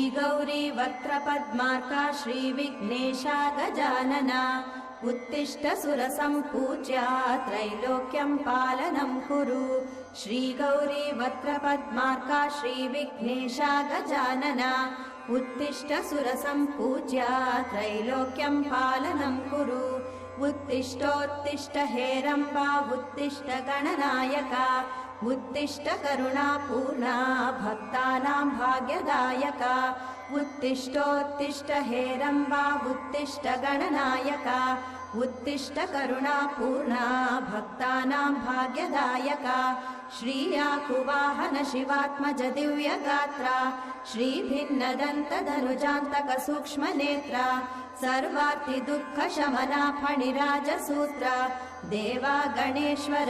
श्रीगौरी वक्त्रपद्मार्का श्रीविघ्नेशा गजानना उत्तिष्ठ सुरसम्पूज्या त्रैलोक्यं पालनं कुरु। श्रीगौरी वक्त्रपद्मार्का श्रीविघ्नेशा गजानना उत्तिष्ठ सुरसम्पूज्या त्रैलोक्यं पालनं कुरु। उत्तिष्ठोत्तिष्ठ हेरम्बा उत्तिष्ठ गणनायका उत्तिष्ठ करुणापूर्णा भक्तानां भाग्यदायका। उत्तिष्ठोत्तिष्ठ हेरम्बा उत्तिष्ठ गणनायका उत्तिष्ठ करुणापूर्णा भक्तानां भाग्यदायका। श्रीयाकुवाहन शिवात्मज दिव्यगात्रा श्रीभिन्नदन्तधनुजान्तक सूक्ष्मनेत्रा सर्वार्थिदुःखशमना फणिराजसूत्रा देवा गणेश्वर